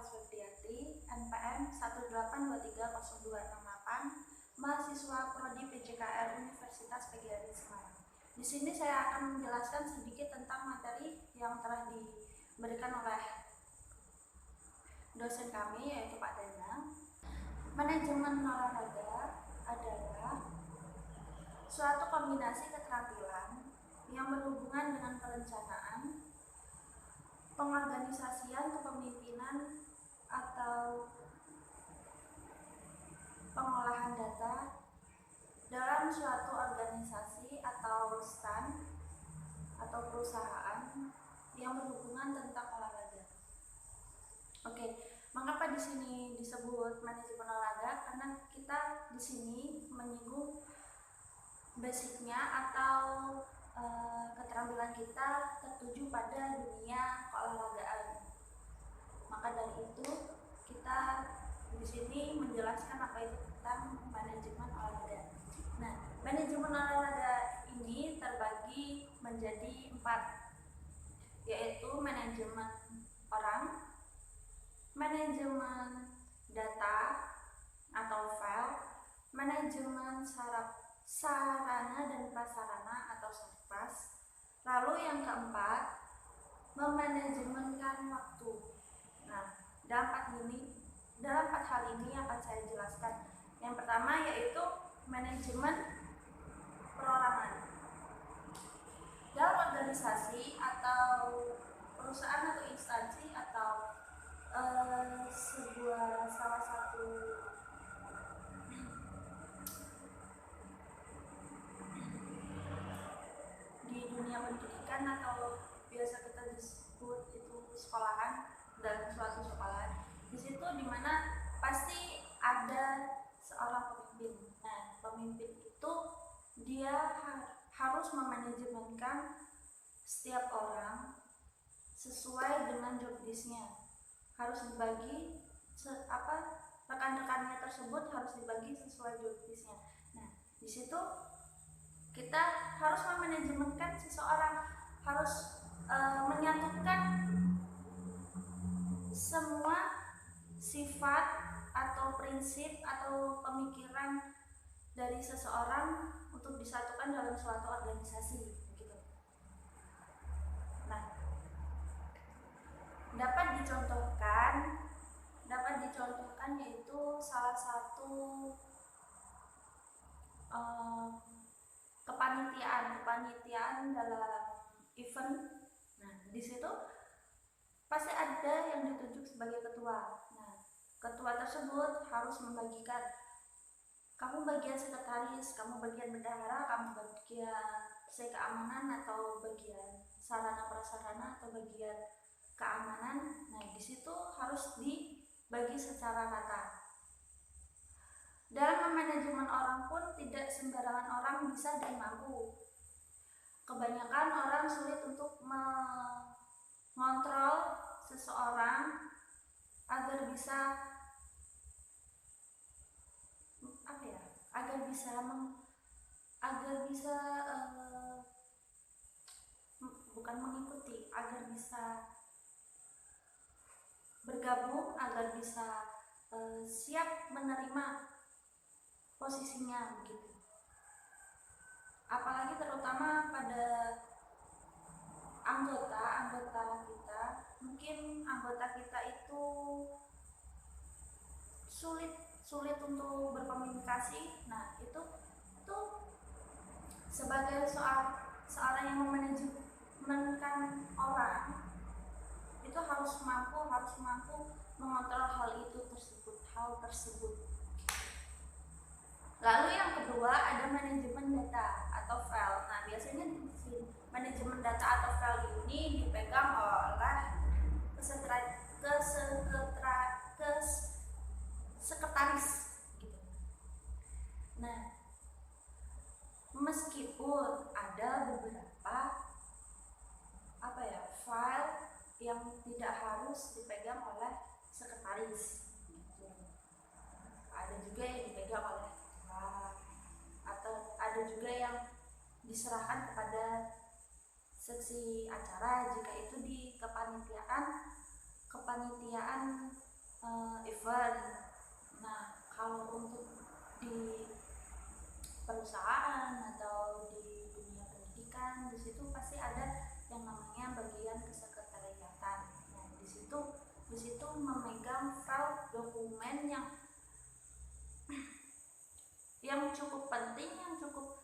Laras Febriati, NPM 1823028, mahasiswa Prodi PJKR Universitas PGRI Semarang. Di sini saya akan menjelaskan sedikit tentang materi yang telah diberikan oleh dosen kami, yaitu Pak Danang. Manajemen olahraga adalah suatu kombinasi keterampilan yang berhubungan dengan perencanaan, pengorganisasian, kepemimpinan, atau pengolahan data dalam suatu organisasi atau stand atau perusahaan yang berhubungan tentang olahraga. Oke, mengapa di sini disebut manajemen olahraga? Karena kita di sini menyinggung basicnya atau keterampilan kita tertuju pada dunia keolahragaan. Maka dari itu kita di sini menjelaskan apa itu tentang manajemen olahraga. Nah, manajemen olahraga ini terbagi menjadi 4, yaitu manajemen orang, manajemen data atau file, manajemen sarana dan prasarana atau sarpas. Lalu yang keempat, memanajemenkan waktu. Nah, dalam empat hal ini akan saya jelaskan. Yang pertama yaitu manajemen perorangan. Dalam organisasi atau perusahaan atau instansi atau salah satu di dunia pendidikan atau biasa kita disebut itu sekolahan, dalam suatu sekolahan, di situ dimana pasti ada seorang pemimpin. Nah, pemimpin itu dia harus memanajemenkan setiap orang sesuai dengan job desk-nya. Harus dibagi rekan-rekannya tersebut harus dibagi sesuai job desk-nya. Nah, di situ kita harus memanajemenkan seseorang, harus menyatukan semua sifat atau prinsip atau pemikiran dari seseorang untuk disatukan dalam suatu organisasi, gitu. Nah, dapat dicontohkan yaitu salah satu kepanitiaan dalam event. Nah, di situ pasti ada yang ditunjuk sebagai ketua. Nah, ketua tersebut harus membagikan, kamu bagian sekretaris, kamu bagian bendahara, kamu bagian keamanan atau bagian sarana prasarana atau bagian keamanan. Nah, di situ harus dibagi secara rata. Dalam manajemen orang pun tidak sembarangan orang bisa dan mampu. Kebanyakan orang sulit untuk mengontrol seseorang agar bisa bergabung, agar bisa siap menerima posisinya, begitu. Apalagi terutama pada anggota kita, mungkin anggota kita itu sulit untuk berkomunikasi. Nah, itu sebagai seorang yang memanajemenkan orang itu harus mampu mengontrol hal tersebut. Lalu yang kedua ada manajemen data atau file. Nah, biasanya di manajemen data atau file ini dipegang oleh sekretaris, gitu. Nah, meskipun ada beberapa file yang tidak harus dipegang oleh sekretaris, gitu. Ada juga yang dipegang oleh atau ada juga yang diserahkan kepada seksi acara jika itu di kepanitiaan event. Nah, kalau untuk di perusahaan atau di dunia pendidikan, di situ pasti ada yang namanya bagian kesekretariatan. Nah, di situ memegang file dokumen yang cukup penting, yang cukup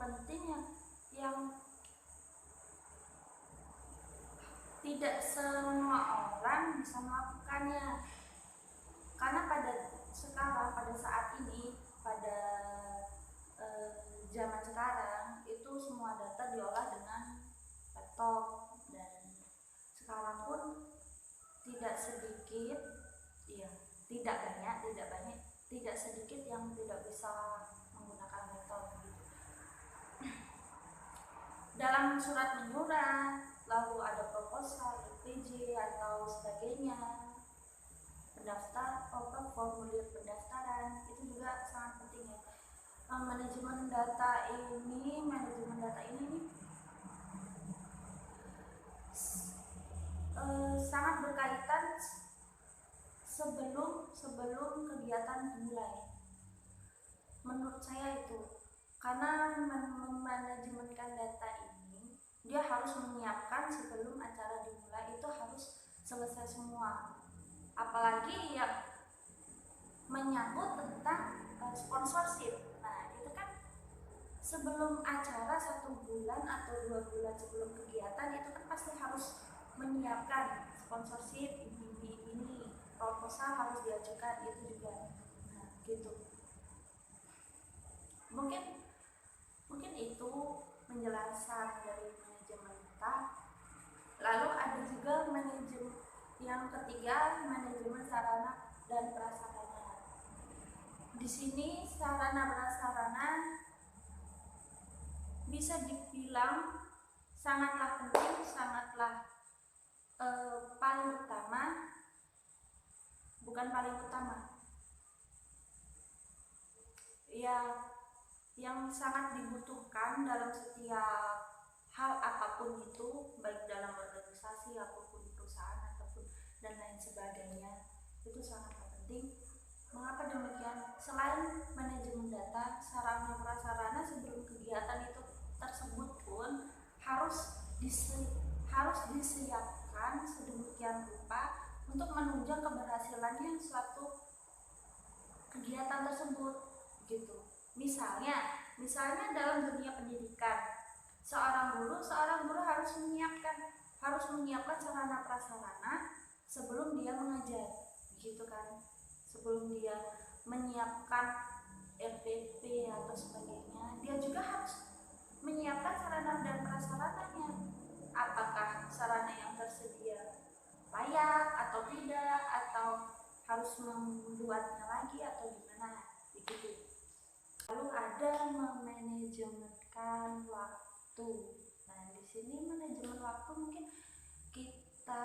penting, yang tidak semua orang bisa melakukannya. Karena pada saat ini, pada zaman sekarang itu semua data diolah dengan laptop, dan sekarang pun tidak sedikit, tidak sedikit yang tidak bisa menggunakan laptop. Dalam surat menyurat, lalu ada proposal, LPG atau sebagainya, formulir pendaftaran, itu juga sangat penting ya. Manajemen data ini sangat berkaitan sebelum kegiatan dimulai. Menurut saya itu, karena memanajemenkan data ini, dia harus menyiapkan sebelum acara dimulai, itu harus selesai semua. Apalagi yang menyangkut tentang sponsorship. Nah, itu kan sebelum acara 1 bulan atau 2 bulan sebelum kegiatan, itu kan pasti harus menyiapkan sponsorship ini, proposal harus diajukan, itu juga. Nah, gitu. Mungkin itu penjelasan dari manajemen data. Lalu ada juga manajemen yang ketiga, manajemen sarana dan prasarana. Di sini sarana prasarana bisa dibilang sangatlah penting, paling utama, bukan paling utama ya, yang sangat dibutuhkan dalam setiap hal apapun itu, baik dalam organisasi apapun, perusahaan ataupun dan lain sebagainya, itu sangat penting. Mengapa demikian? Selain manajemen data, sarana prasarana sebelum kegiatan itu tersebut pun harus disiapkan sedemikian rupa untuk menunjang keberhasilannya suatu kegiatan tersebut, gitu. Misalnya dalam dunia pendidikan, seorang guru harus menyiapkan sarana prasarana sebelum dia mengajar, gitu kan. Sebelum dia menyiapkan RPP atau sebagainya, dia juga harus menyiapkan sarana dan prasarananya. Apakah sarana yang tersedia layak atau tidak, atau harus membuatnya lagi atau gimana, begitu. Lalu ada memanajemenkan waktu. Nah, di sini manajemen waktu mungkin kita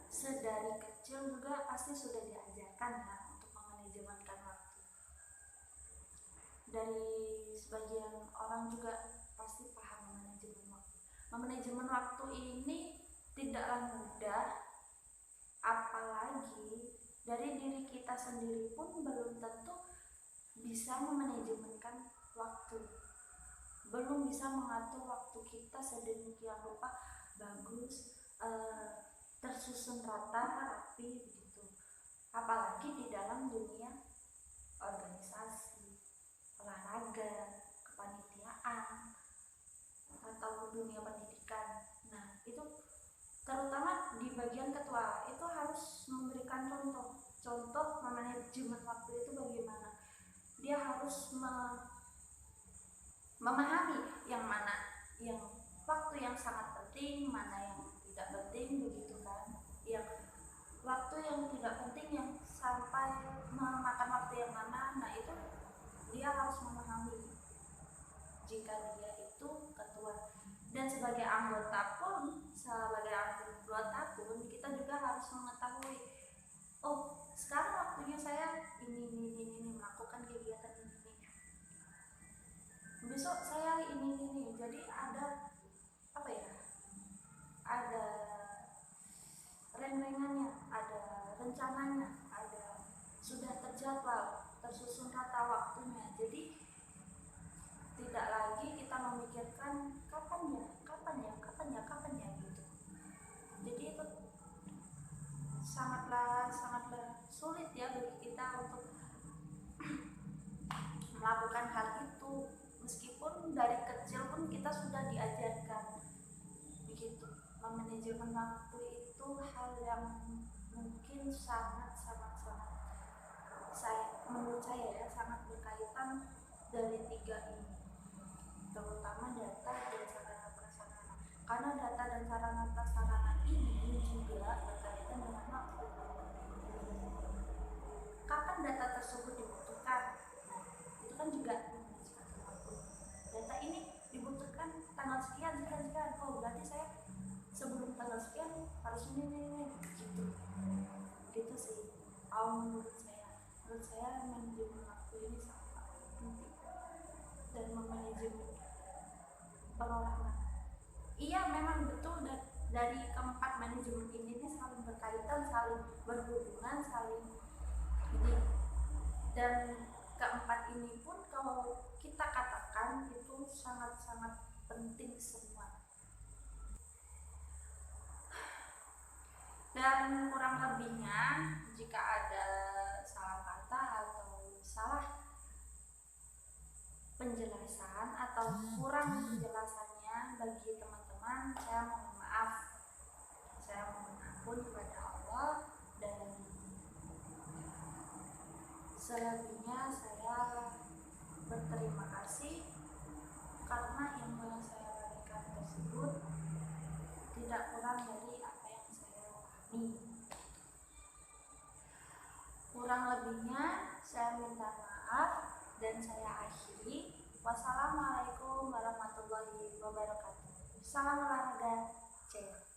sedari kecil juga pasti sudah diajarkan ya untuk memanajemenkan waktu. Dari sebagian orang juga pasti paham memanajemen waktu. Memanajemen waktu ini tidaklah mudah, apalagi dari diri kita sendiri pun belum tentu bisa memanajemenkan waktu, belum bisa mengatur waktu kita sedemikian rupa bagus, tersusun rapi begitu. Apalagi di dalam dunia organisasi, olahraga, kepanitiaan, atau dunia pendidikan. Nah, itu terutama di bagian ketua itu harus memberikan contoh manajemen waktu itu bagaimana. Dia harus memahami yang mana yang waktu yang sangat penting, mana yang tidak penting, begitu kan. Yang waktu yang tidak penting yang sampai memakan waktu yang lama, nah itu dia harus memahami jika dia itu ketua. Dan sebagai anggota pun kita juga harus mengetahui, oh sekarang waktunya saya ini melakukan kegiatan ini, besok saya ini. Jadi ada ada reng-rengannya, ada rencananya, sudah terjadwal, tersusun tata waktunya. Jadi tidak lagi kita memikirkan kapan ya gitu. Jadi itu sangatlah sulit ya bagi kita untuk melakukan hal itu, meskipun dari kecil pun kita sudah diajarkan begitu. Memanajemen waktu itu hal yang mungkin menurut saya ya sangat berkaitan dari 3 ini, terutama data dan sarana prasarana, karena data dan sarana prasarana ini juga berkaitan dengan waktu. Kapan data tersebut dibutuhkan? Nah, itu kan juga menghabiskan waktu. Data ini dibutuhkan tanggal sekian. Oh, berarti saya sebelum tanggal sekian harus ini gitu sih. Menurut saya manajemen waktu ini sangat penting, dan memanajemen pengelolaan. Iya, memang betul, dari keempat manajemen ini saling berkaitan, saling berhubungan, saling ini. Dan keempat ini pun kalau kita katakan itu sangat-sangat penting semua. Dan kurang lebihnya, jika ada salah kata atau salah penjelasan atau kurang penjelasannya bagi teman-teman, saya mohon maaf. Saya mohon ampun kepada Allah, dan selebihnya saya berterima kasih karena ilmu yang saya berikan tersebut tidak kurang dari apa yang saya pahami. Kurang lebihnya saya minta maaf dan saya akhiri. Wassalamualaikum warahmatullahi wabarakatuh. Salam olahraga. Cek.